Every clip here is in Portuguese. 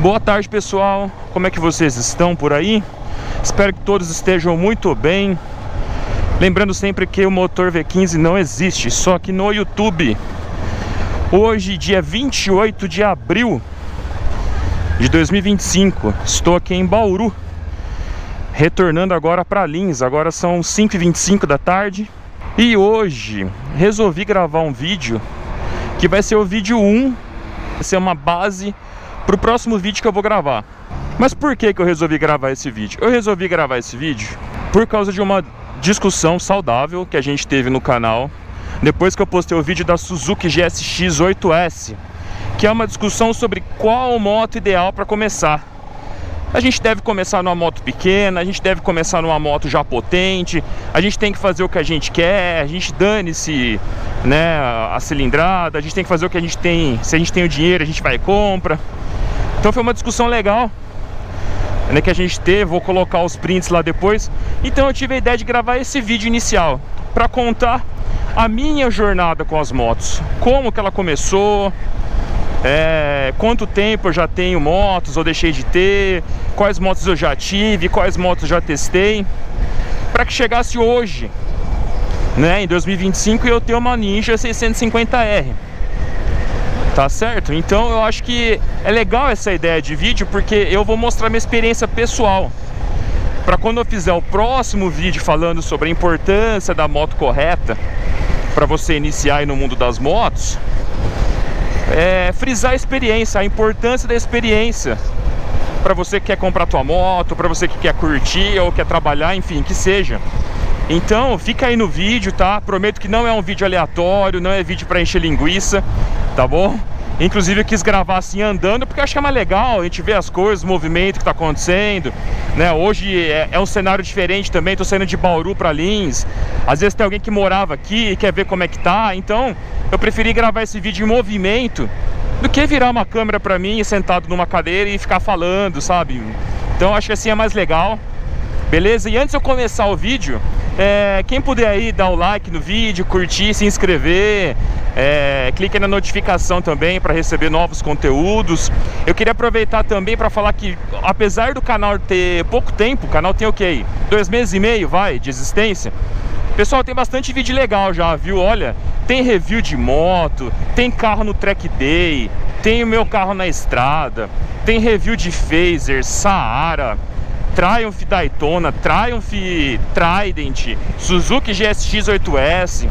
Boa tarde, pessoal, como é que vocês estão por aí? Espero que todos estejam muito bem. Lembrando sempre que o motor V15 não existe, só que no YouTube. Hoje, dia 28 de abril de 2025, estou aqui em Bauru, retornando agora para Lins. Agora são 5h25 da tarde. E hoje resolvi gravar um vídeo que vai ser o vídeo 1, vai ser uma base para o próximo vídeo que eu vou gravar. Mas por que eu resolvi gravar esse vídeo? Eu resolvi gravar esse vídeo por causa de uma discussão saudável que a gente teve no canal depois que eu postei o vídeo da Suzuki GSX 8S, que é uma discussão sobre qual moto ideal para começar. A gente deve começar numa moto pequena, a gente deve começar numa moto já potente, a gente tem que fazer o que a gente quer, a gente dane-se, né, a cilindrada, a gente tem que fazer o que a gente tem, se a gente tem o dinheiro a gente vai e compra. Então foi uma discussão legal, né, que a gente teve, vou colocar os prints lá depois. Então eu tive a ideia de gravar esse vídeo inicial para contar a minha jornada com as motos, como que ela começou, quanto tempo eu já tenho motos ou deixei de ter, quais motos eu já tive, quais motos eu já testei, para que chegasse hoje, né, em 2025, e eu tenho uma Ninja 650R. Tá certo? Então eu acho que é legal essa ideia de vídeo, porque eu vou mostrar minha experiência pessoal, para quando eu fizer o próximo vídeo falando sobre a importância da moto correta para você iniciar aí no mundo das motos, frisar a experiência, a importância da experiência para você que quer comprar tua moto, para você que quer curtir ou quer trabalhar, enfim, que seja. Então fica aí no vídeo, tá? Prometo que não é um vídeo aleatório, não é vídeo para encher linguiça, tá bom? Inclusive eu quis gravar assim andando, porque eu acho que é mais legal a gente ver as coisas, o movimento que tá acontecendo, né? Hoje é um cenário diferente também, tô saindo de Bauru para Lins. Às vezes tem alguém que morava aqui e quer ver como é que tá. Então eu preferi gravar esse vídeo em movimento do que virar uma câmera para mim sentado numa cadeira e ficar falando, sabe? Então acho que assim é mais legal, beleza? E antes de eu começar o vídeo, quem puder aí dar o like no vídeo, curtir, se inscrever, clique na notificação também para receber novos conteúdos. Eu queria aproveitar também para falar que, apesar do canal ter pouco tempo, o canal tem o que aí? 2 meses e meio, de existência. Pessoal, tem bastante vídeo legal já, viu? Olha, tem review de moto, tem carro no Track Day, tem o meu carro na estrada, tem review de Phaser, Saara, Triumph Daytona, Triumph Trident, Suzuki GSX 8S,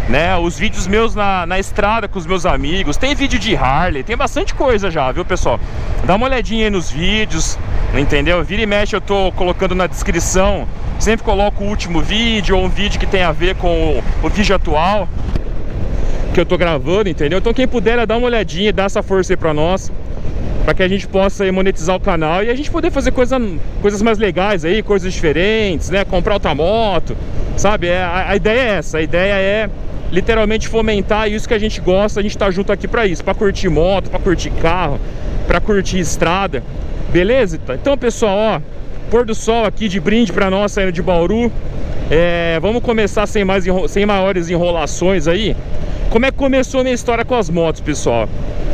né? Os vídeos meus na estrada com os meus amigos, tem vídeo de Harley, tem bastante coisa já, viu, pessoal? Dá uma olhadinha aí nos vídeos, entendeu? Vira e mexe, eu tô colocando na descrição, sempre coloco o último vídeo ou um vídeo que tem a ver com o vídeo atual que eu tô gravando, entendeu? Então quem puder dar uma olhadinha, dá essa força aí pra nós, para que a gente possa aí monetizar o canal e a gente poder fazer coisas mais legais aí, coisas diferentes, né? Comprar outra moto, sabe? A ideia é essa, a ideia é literalmente fomentar isso que a gente gosta. A gente tá junto aqui para isso, para curtir moto, para curtir carro, para curtir estrada, beleza? Então, pessoal, ó, pôr do sol aqui de brinde para nós saindo de Bauru. Vamos começar sem maiores enrolações aí. Como é que começou a minha história com as motos, pessoal?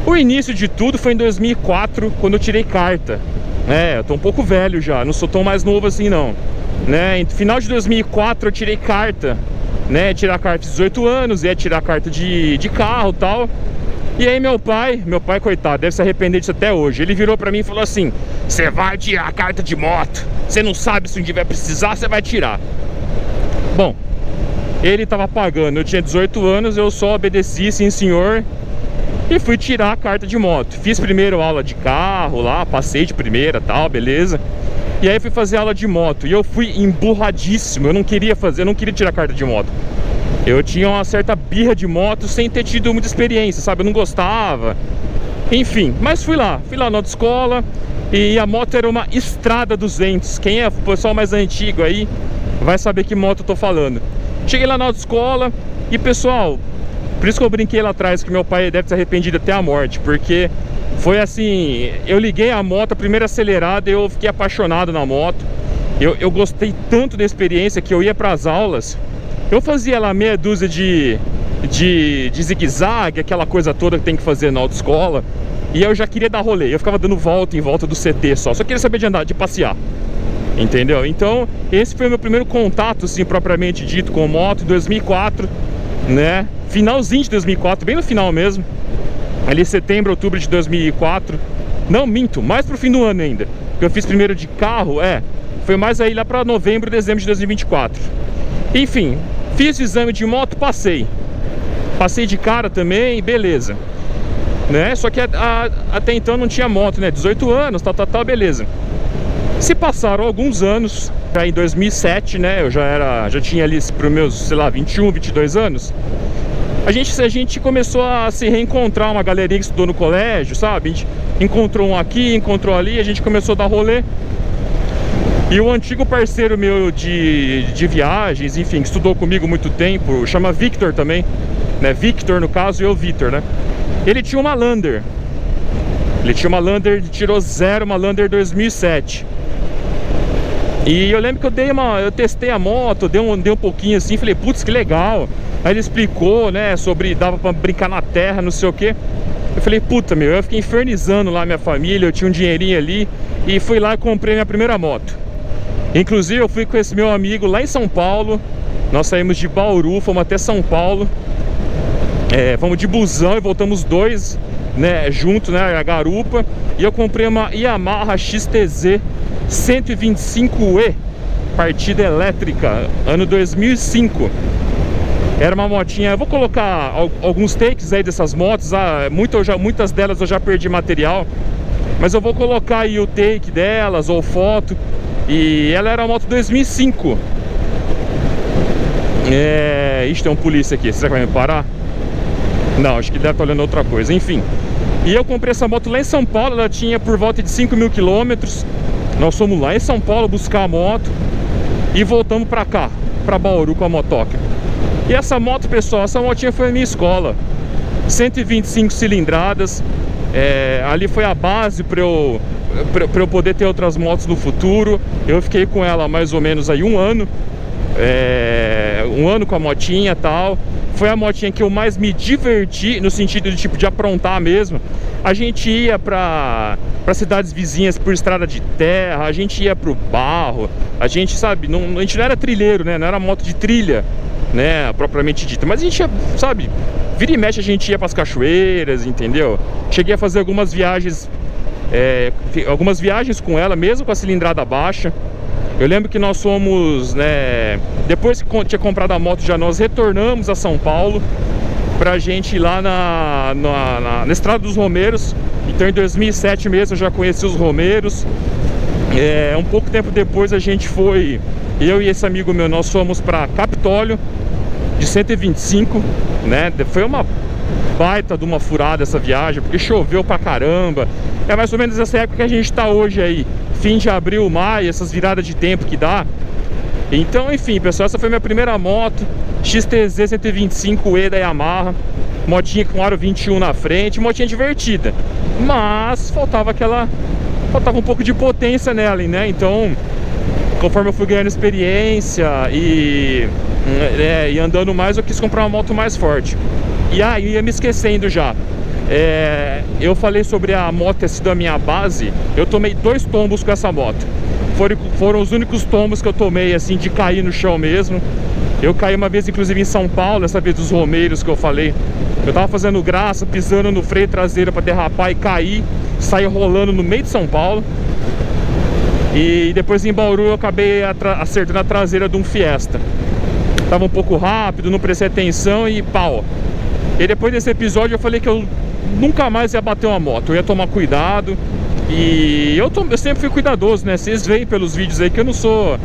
O início de tudo foi em 2004, quando eu tirei carta. Eu tô um pouco velho já, não sou tão mais novo assim não, né? No final de 2004 eu tirei carta, né? Tirar carta de 18 anos, ia tirar carta de carro e tal. E aí meu pai, coitado, deve se arrepender disso até hoje. Ele virou pra mim e falou assim: você vai tirar a carta de moto, você não sabe se um dia vai precisar, você vai tirar. Bom, ele tava pagando, eu tinha 18 anos, eu só obedeci, sim senhor, e fui tirar a carta de moto. Fiz primeiro aula de carro lá, passei de primeira, tal, beleza. E aí fui fazer aula de moto e eu fui emburradíssimo. Eu não queria tirar a carta de moto. Eu tinha uma certa birra de moto sem ter tido muita experiência, sabe? Eu não gostava. Enfim, mas fui lá na autoescola e a moto era uma Estrada 200. Quem é o pessoal mais antigo aí vai saber que moto eu tô falando. Cheguei lá na autoescola e, pessoal, por isso que eu brinquei lá atrás que meu pai deve ter arrependido até a morte, porque foi assim, eu liguei a moto, a primeira acelerada, eu fiquei apaixonado na moto. Eu gostei tanto da experiência que eu ia para as aulas, eu fazia lá meia dúzia de de zigue-zague, aquela coisa toda que tem que fazer na autoescola. E eu já queria dar rolê, eu ficava dando volta em volta do CT só queria saber de andar, de passear, entendeu? Então esse foi o meu primeiro contato, assim, propriamente dito, com moto, em 2004, né? Finalzinho de 2004, bem no final mesmo, ali setembro, outubro de 2004. Não, minto, mais pro fim do ano ainda, porque eu fiz primeiro de carro, foi mais aí lá pra novembro, dezembro de 2024. Enfim, fiz o exame de moto, passei de cara também, beleza, né? Só que até então não tinha moto, né? 18 anos, tal, beleza. Se passaram alguns anos, já em 2007, né? Eu já tinha ali para os meus, sei lá, 21, 22 anos. A gente começou a se reencontrar, uma galerinha que estudou no colégio, sabe? A gente encontrou um aqui, encontrou ali, a gente começou a dar rolê. E o antigo parceiro meu de viagens, enfim, que estudou comigo muito tempo, chama Victor também, né? Victor no caso, e eu Victor, né? Ele tinha uma Lander. Ele tirou zero, uma Lander 2007. E eu lembro que eu testei a moto, dei um pouquinho assim, falei, putz, que legal. Aí ele explicou, né, sobre dava pra brincar na terra, não sei o que. Eu falei, puta, meu, eu fiquei infernizando lá minha família, eu tinha um dinheirinho ali. E fui lá e comprei minha primeira moto. Inclusive eu fui com esse meu amigo lá em São Paulo. Nós saímos de Bauru, fomos até São Paulo. Fomos de busão e voltamos dois, né, junto, né, a garupa. E eu comprei uma Yamaha XTZ 125E, partida elétrica, ano 2005. Era uma motinha, eu vou colocar alguns takes aí dessas motos, muitas delas eu já perdi material, mas eu vou colocar aí o take delas ou foto. E ela era uma moto 2005. Ixi, tem um polícia aqui, será que vai me parar? Não, acho que deve estar olhando outra coisa, enfim. E eu comprei essa moto lá em São Paulo, ela tinha por volta de 5.000 quilômetros. Nós fomos lá em São Paulo buscar a moto e voltamos pra cá, pra Bauru com a motoca. E essa moto, pessoal, essa motinha foi a minha escola. 125 cilindradas. Ali foi a base pra eu poder ter outras motos no futuro. Eu fiquei com ela mais ou menos aí um ano. Um ano com a motinha e tal. Foi a motinha que eu mais me diverti, no sentido de tipo de aprontar mesmo. A gente ia para cidades vizinhas por estrada de terra, a gente ia pro barro, a gente, sabe, a gente não era trilheiro, né? Não era moto de trilha, né, propriamente dita, mas a gente ia, sabe, vira e mexe a gente ia para as cachoeiras, entendeu? Cheguei a fazer algumas viagens com ela, mesmo com a cilindrada baixa. Eu lembro que nós fomos, né, depois que tinha comprado a moto, já nós retornamos a São Paulo pra gente ir lá na Estrada dos Romeiros. Então em 2007 mesmo eu já conheci os Romeiros. Um pouco tempo depois a gente foi, eu e esse amigo meu, nós fomos pra Capitólio de 125, né? Foi uma baita de uma furada essa viagem, porque choveu pra caramba. É mais ou menos essa época que a gente tá hoje aí, fim de abril, maio, essas viradas de tempo que dá. Então, enfim, pessoal, essa foi minha primeira moto, XTZ 125E da Yamaha. Motinha com aro 21 na frente, motinha divertida, mas faltava um pouco de potência nela, né? Então, conforme eu fui ganhando experiência e andando mais, eu quis comprar uma moto mais forte. E aí, ia me esquecendo já. Eu falei sobre a moto ter sido a minha base. Eu tomei 2 tombos com essa moto. Foram os únicos tombos que eu tomei, assim, de cair no chão mesmo. Eu caí uma vez, inclusive, em São Paulo, essa vez dos Romeiros que eu falei. Eu tava fazendo graça, pisando no freio traseiro pra derrapar e cair, sair rolando no meio de São Paulo. E depois em Bauru eu acabei acertando a traseira de um Fiesta. Tava um pouco rápido, não prestei atenção e pau. E depois desse episódio eu falei que eu nunca mais ia bater uma moto, eu ia tomar cuidado. E eu sempre fui cuidadoso, né? Vocês veem pelos vídeos aí que eu não sou,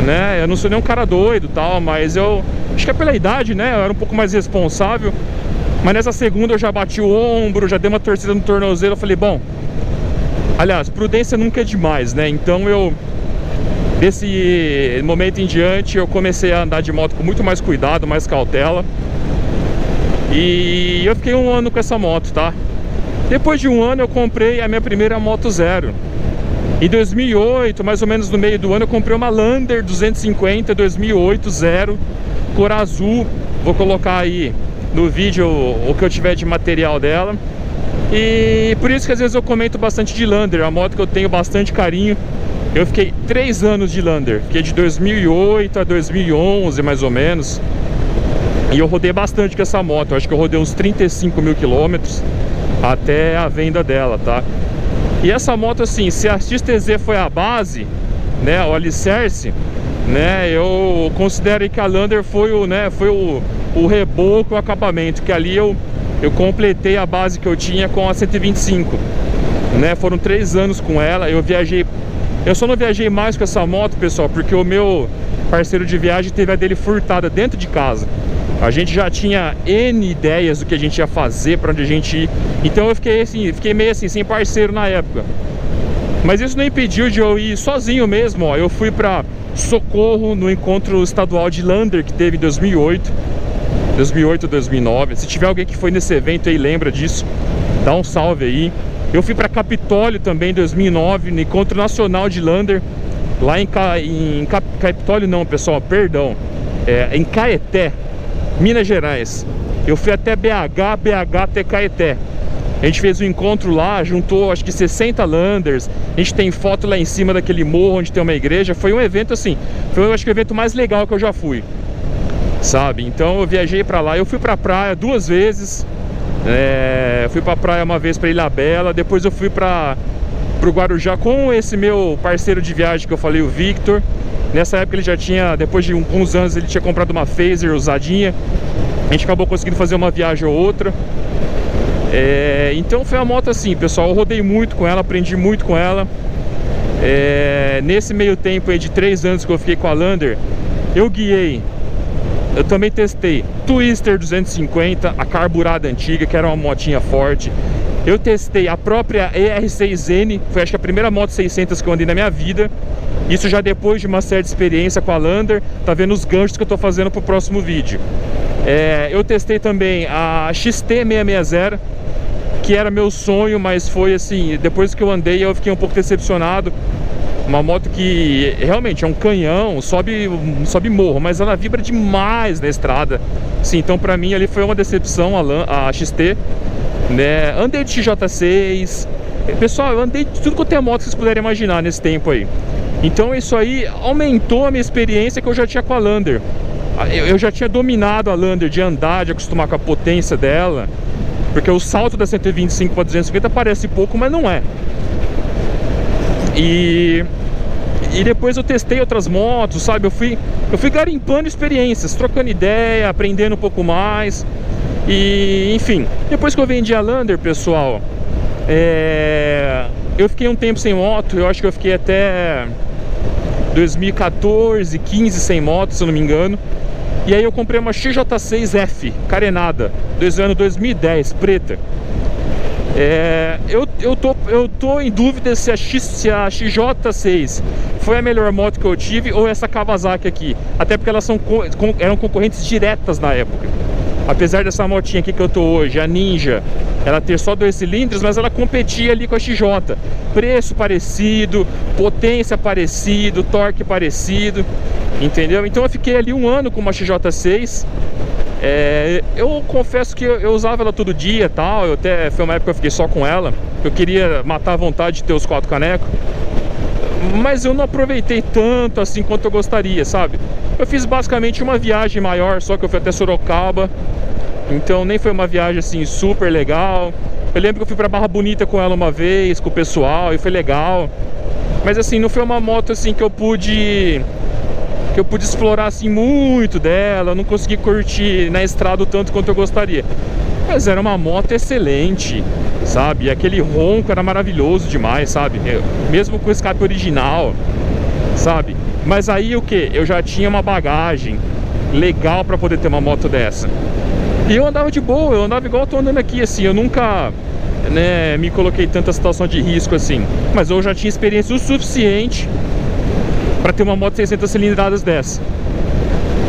né? Eu não sou nem um cara doido e tal, mas eu acho que é pela idade, né? Eu era um pouco mais responsável. Mas nessa segunda eu já bati o ombro, já dei uma torcida no tornozelo. Eu falei, bom, aliás, prudência nunca é demais, né? Então desse momento em diante, eu comecei a andar de moto com muito mais cuidado, mais cautela. E eu fiquei 1 ano com essa moto, tá? Depois de 1 ano eu comprei a minha primeira moto zero. Em 2008, mais ou menos no meio do ano, eu comprei uma Lander 250 2008 zero, cor azul. Vou colocar aí no vídeo o que eu tiver de material dela. E por isso que às vezes eu comento bastante de Lander, a moto que eu tenho bastante carinho. Eu fiquei 3 anos de Lander, fiquei de 2008 a 2011 mais ou menos. E eu rodei bastante com essa moto, eu acho que eu rodei uns 35 mil quilômetros até a venda dela, tá? E essa moto assim, se a XTZ foi a base, né, o alicerce, né, eu considero que a Lander foi o reboco, o acabamento, que ali eu completei a base que eu tinha com a 125, né? Foram 3 anos com ela, eu só não viajei mais com essa moto, pessoal, porque o meu parceiro de viagem teve a dele furtada dentro de casa. A gente já tinha N ideias do que a gente ia fazer, para onde a gente ir. Então eu fiquei meio assim, sem parceiro na época. Mas isso não impediu de eu ir sozinho mesmo, ó. Eu fui para Socorro no encontro estadual de Lander que teve em 2008, 2009. Se tiver alguém que foi nesse evento aí, lembra disso, dá um salve aí. Eu fui para Capitólio também em 2009, no encontro nacional de Lander, lá em Capitólio não, pessoal, perdão, em Caeté, Minas Gerais. Eu fui até BH até Caeté. A gente fez um encontro lá, juntou acho que 60 Landers. A gente tem foto lá em cima daquele morro onde tem uma igreja. Foi um evento assim, foi acho que o evento mais legal que eu já fui, sabe? Então eu viajei pra lá, eu fui pra praia 2 vezes. Fui pra praia uma vez pra Ilhabela, depois eu fui pro Guarujá com esse meu parceiro de viagem que eu falei, o Victor. Nessa época ele já tinha, depois de uns anos, ele tinha comprado uma Phaser usadinha. A gente acabou conseguindo fazer uma viagem ou outra. Então foi uma moto assim, pessoal, eu rodei muito com ela, aprendi muito com ela. Nesse meio tempo aí de 3 anos que eu fiquei com a Lander, eu também testei Twister 250, a carburada antiga, que era uma motinha forte. Eu testei a própria ER6N, foi acho que a primeira moto 600 que eu andei na minha vida. Isso já depois de uma certa experiência com a Lander. Tá vendo os ganchos que eu tô fazendo pro próximo vídeo. Eu testei também a XT660, que era meu sonho, mas foi assim, depois que eu andei eu fiquei um pouco decepcionado. Uma moto que realmente é um canhão, sobe morro, mas ela vibra demais na estrada. Sim, então pra mim ali foi uma decepção a XT, né? Andei de XJ6. Pessoal, eu andei de tudo quanto é moto que vocês puderem imaginar nesse tempo aí. Então isso aí aumentou a minha experiência que eu já tinha com a Lander. Eu já tinha dominado a Lander de andar, de acostumar com a potência dela. Porque o salto da 125 para 250 parece pouco, mas não é. E depois eu testei outras motos, sabe? Eu fui garimpando experiências, trocando ideia, aprendendo um pouco mais. E enfim, depois que eu vendi a Lander, pessoal, eu fiquei um tempo sem moto. Eu acho que eu fiquei até 2014, 15 sem moto, se eu não me engano. E aí eu comprei uma XJ6F carenada, ano 2010, preta. Eu tô em dúvida se a XJ6 foi a melhor moto que eu tive ou essa Kawasaki aqui. Até porque elas eram concorrentes diretas na época. Apesar dessa motinha aqui que eu tô hoje, a Ninja, ela ter só 2 cilindros, mas ela competia ali com a XJ. Preço parecido, potência parecido, torque parecido, entendeu? Então eu fiquei ali 1 ano com uma XJ6. Eu confesso que eu usava ela todo dia e tal. Foi uma época que eu fiquei só com ela. Eu queria matar a vontade de ter os 4 canecos, mas eu não aproveitei tanto assim quanto eu gostaria, sabe? Eu fiz basicamente uma viagem maior, só que eu fui até Sorocaba. Então nem foi uma viagem assim super legal. Eu lembro que eu fui pra Barra Bonita com ela uma vez, com o pessoal, e foi legal. Mas assim, não foi uma moto assim que eu pude explorar assim muito dela. Eu não consegui curtir na estrada o tanto quanto eu gostaria. Mas era uma moto excelente, sabe? E aquele ronco era maravilhoso demais, sabe? Mesmo com o escape original, sabe? Mas aí o que? Eu já tinha uma bagagem legal pra poder ter uma moto dessa. E eu andava de boa, eu andava igual eu tô andando aqui, assim. Eu nunca, né, me coloquei em tanta situação de risco assim. Mas eu já tinha experiência o suficiente pra ter uma moto 600 cilindradas dessa,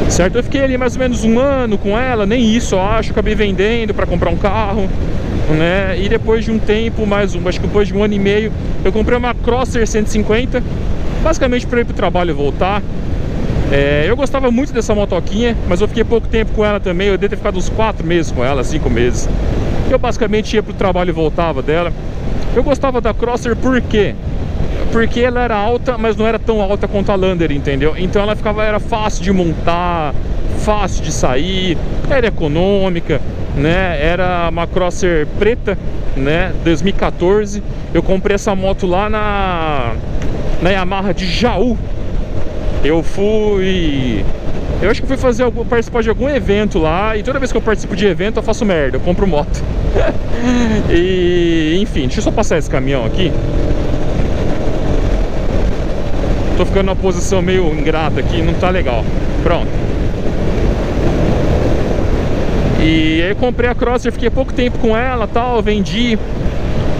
certo? Eu fiquei ali mais ou menos 1 ano com ela, nem isso eu acho. Acabei vendendo pra comprar um carro, né? E depois de um tempo, acho que depois de 1 ano e meio, eu comprei uma Crosser 150, basicamente pra ir pro trabalho e voltar. Eu gostava muito dessa motoquinha, mas eu fiquei pouco tempo com ela também. Eu devo ter ficado uns 4 meses com ela, 5 meses. Eu basicamente ia pro trabalho e voltava dela. Eu gostava da Crosser por quê? Porque ela era alta, mas não era tão alta quanto a Lander, entendeu? Então ela era fácil de montar, fácil de sair, era econômica, né? Era uma Crosser preta, né? 2014. Eu comprei essa moto lá na Yamaha de Jaú. Eu acho que fui participar de algum evento lá. E toda vez que eu participo de evento eu faço merda, eu compro moto. E enfim, deixa eu só passar esse caminhão aqui. Tô ficando numa posição meio ingrata aqui, não tá legal. Pronto. E aí eu comprei a Crosser, fiquei pouco tempo com ela, tal, vendi.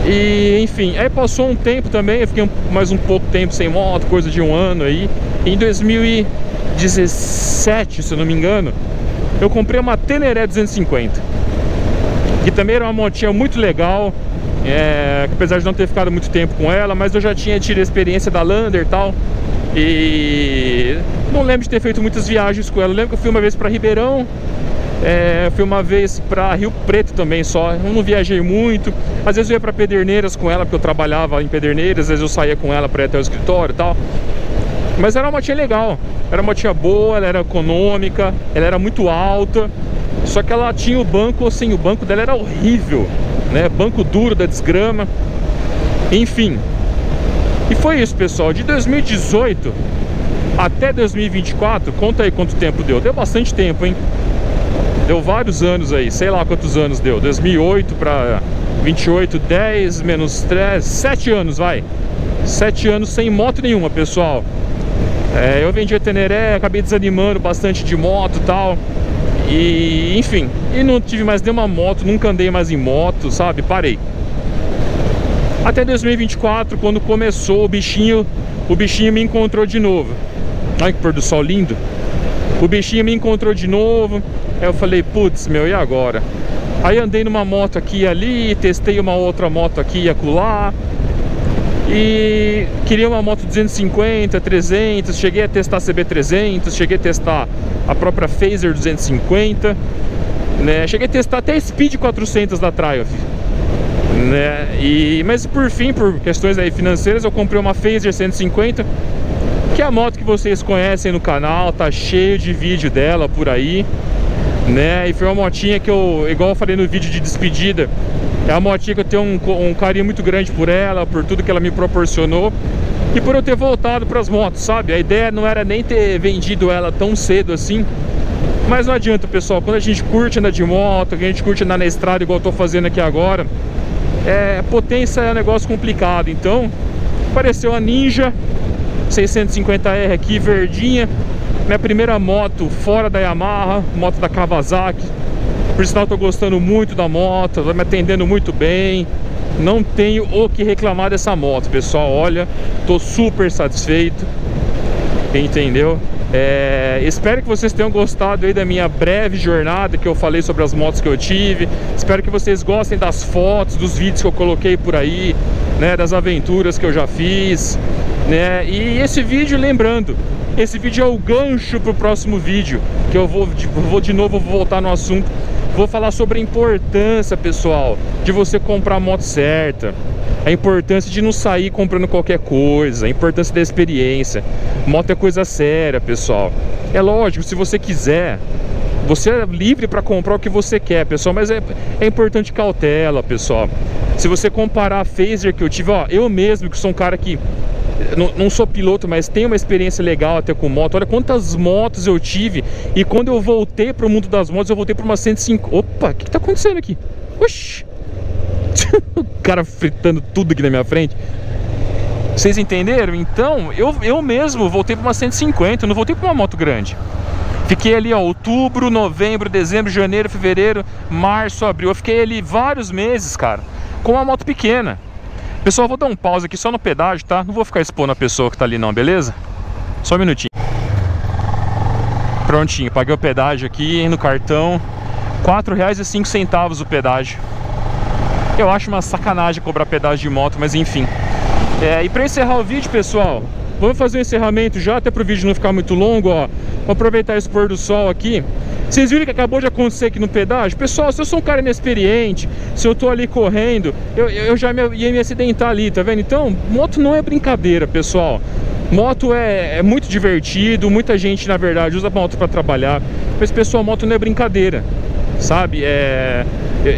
E enfim, aí passou um tempo também, eu fiquei mais um pouco tempo sem moto, coisa de um ano aí. Em 2017, se eu não me engano, eu comprei uma Teneré 250, que também era uma motinha muito legal, apesar de não ter ficado muito tempo com ela, mas eu já tinha tido a experiência da Lander e tal. E não lembro de ter feito muitas viagens com ela. Eu lembro que eu fui uma vez para Ribeirão, fui uma vez para Rio Preto também só. Eu não viajei muito. Às vezes eu ia para Pederneiras com ela, porque eu trabalhava em Pederneiras. Às vezes eu saía com ela para ir até o escritório e tal. Mas era uma motinha legal, era uma motinha boa, ela era econômica, ela era muito alta. Só que ela tinha o banco, assim, o banco dela era horrível, né? Banco duro da desgrama. Enfim. E foi isso, pessoal. De 2018 até 2024, conta aí quanto tempo deu. Deu bastante tempo, hein? Deu vários anos aí, sei lá quantos anos deu. 2008 para 28, 10 menos 3, 7 anos, vai. 7 anos sem moto nenhuma, pessoal. Eu vendi a Teneré, acabei desanimando bastante de moto e tal. E enfim, e não tive mais nenhuma moto, nunca andei mais em moto, sabe? Parei. Até 2024, quando começou, o bichinho me encontrou de novo. Olha que pôr do sol lindo. O bichinho me encontrou de novo. Aí eu falei, putz, meu, e agora? Aí andei numa moto aqui e ali, testei uma outra moto aqui e acolá. E queria uma moto 250, 300, cheguei a testar a CB300, cheguei a testar a própria Phaser 250, né? Cheguei a testar até a Speed 400 da Triumph, né? Mas por fim, por questões aí financeiras, eu comprei uma Phaser 150, que é a moto que vocês conhecem no canal, tá cheio de vídeo dela por aí, né? E foi uma motinha que eu, igual eu falei no vídeo de despedida, é uma motinha que eu tenho um carinho muito grande por ela, por tudo que ela me proporcionou e por eu ter voltado para as motos, sabe? A ideia não era nem ter vendido ela tão cedo assim, mas não adianta, pessoal. Quando a gente curte andar de moto, a gente curte andar na estrada igual eu tô fazendo aqui agora, potência é um negócio complicado. Então apareceu a Ninja 650R aqui, verdinha, minha primeira moto fora da Yamaha, moto da Kawasaki. Por sinal, tô gostando muito da moto, tá me atendendo muito bem. Não tenho o que reclamar dessa moto, pessoal. Olha, tô super satisfeito, entendeu? Espero que vocês tenham gostado aí da minha breve jornada que eu falei sobre as motos que eu tive. Espero que vocês gostem das fotos, dos vídeos que eu coloquei por aí, né, das aventuras que eu já fiz, né? E esse vídeo, lembrando, esse vídeo é o gancho pro próximo vídeo, que eu vou voltar no assunto. Vou falar sobre a importância, pessoal, de você comprar a moto certa. A importância de não sair comprando qualquer coisa. A importância da experiência. Moto é coisa séria, pessoal. É lógico, se você quiser, você é livre para comprar o que você quer, pessoal. Mas é importante cautela, pessoal. Se você comparar a Phaser que eu tive, ó, eu mesmo, que sou um cara que não sou piloto, mas tenho uma experiência legal até com moto. Olha quantas motos eu tive. E quando eu voltei para o mundo das motos, eu voltei para uma 105. Opa, o que tá acontecendo aqui? Oxi. O cara fritando tudo aqui na minha frente. Vocês entenderam? Então, eu mesmo voltei para uma 150. Eu não voltei para uma moto grande. Fiquei ali, ó, outubro, novembro, dezembro, janeiro, fevereiro, março, abril. Eu fiquei ali vários meses, cara, com uma moto pequena. Pessoal, vou dar um pause aqui só no pedágio, tá? Não vou ficar expondo a pessoa que tá ali não, beleza? Só um minutinho. Prontinho, paguei o pedágio aqui no cartão. R$ 4,05 o pedágio. Eu acho uma sacanagem cobrar pedágio de moto, mas enfim. E pra encerrar o vídeo, pessoal, vamos fazer um encerramento já, até para o vídeo não ficar muito longo, ó. Vou aproveitar esse pôr do sol aqui. Vocês viram que acabou de acontecer aqui no pedágio? Pessoal, se eu sou um cara inexperiente, se eu tô ali correndo, eu já ia me acidentar ali, tá vendo? Então, moto não é brincadeira, pessoal. Moto é muito divertido, muita gente, na verdade, usa moto para trabalhar. Mas, pessoal, moto não é brincadeira, sabe?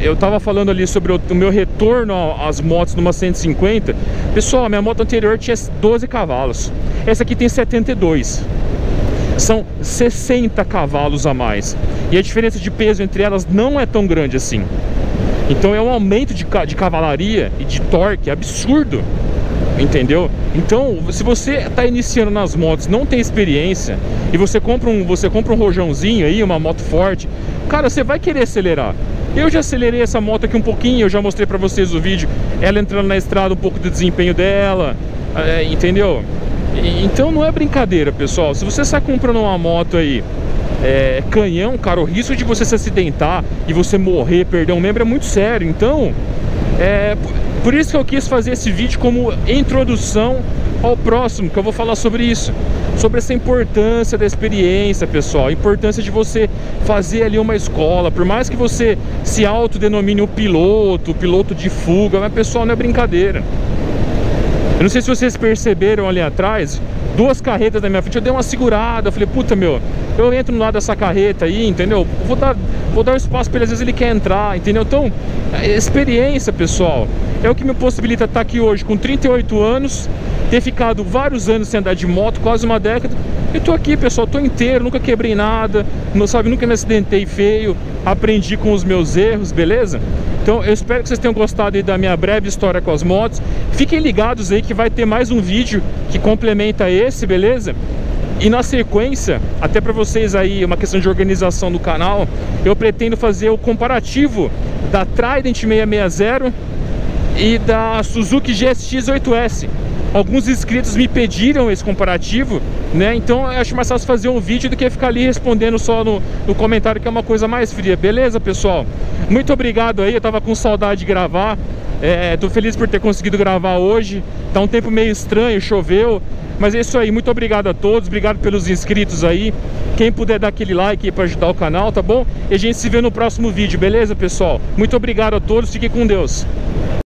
Eu tava falando ali sobre o meu retorno às motos numa 150. Pessoal, minha moto anterior tinha 12 cavalos. Essa aqui tem 72. São 60 cavalos a mais. E a diferença de peso entre elas não é tão grande assim. Então é um aumento de cavalaria e de torque absurdo. Entendeu? Então, se você está iniciando nas motos, não tem experiência, e você compra um rojãozinho aí, uma moto forte, cara, você vai querer acelerar. Eu já acelerei essa moto aqui um pouquinho, eu já mostrei para vocês o vídeo, ela entrando na estrada, um pouco do desempenho dela, entendeu? Então não é brincadeira, pessoal. Se você sai comprando uma moto aí, canhão, cara, o risco de você se acidentar e você morrer, perder um membro é muito sério. Então, por isso que eu quis fazer esse vídeo como introdução ao próximo, que eu vou falar sobre isso, sobre essa importância da experiência, pessoal, a importância de você fazer ali uma escola, por mais que você se autodenomine o piloto de fuga, mas, pessoal, não é brincadeira. Eu não sei se vocês perceberam ali atrás, duas carretas na minha frente, eu dei uma segurada, eu falei, puta, meu, eu entro no lado dessa carreta aí, entendeu? Vou dar um espaço para ele, às vezes ele quer entrar, entendeu? Então, experiência, pessoal, é o que me possibilita estar aqui hoje com 38 anos, ter ficado vários anos sem andar de moto, quase uma década. Eu tô aqui, pessoal, tô inteiro, nunca quebrei nada, não sabe, nunca me acidentei feio, aprendi com os meus erros, beleza? Então eu espero que vocês tenham gostado aí da minha breve história com as motos. Fiquem ligados aí que vai ter mais um vídeo que complementa esse, beleza? E na sequência, até para vocês aí, uma questão de organização do canal, eu pretendo fazer o comparativo da Trident 660 e da Suzuki GSX 8S. Alguns inscritos me pediram esse comparativo, né? Então eu acho mais fácil fazer um vídeo do que ficar ali respondendo só no comentário, que é uma coisa mais fria. Beleza, pessoal? Muito obrigado aí, eu tava com saudade de gravar. Tô feliz por ter conseguido gravar hoje. Tá um tempo meio estranho, choveu. Mas é isso aí, muito obrigado a todos, obrigado pelos inscritos aí. Quem puder dar aquele like aí pra ajudar o canal, tá bom? E a gente se vê no próximo vídeo, beleza, pessoal? Muito obrigado a todos, fiquem com Deus.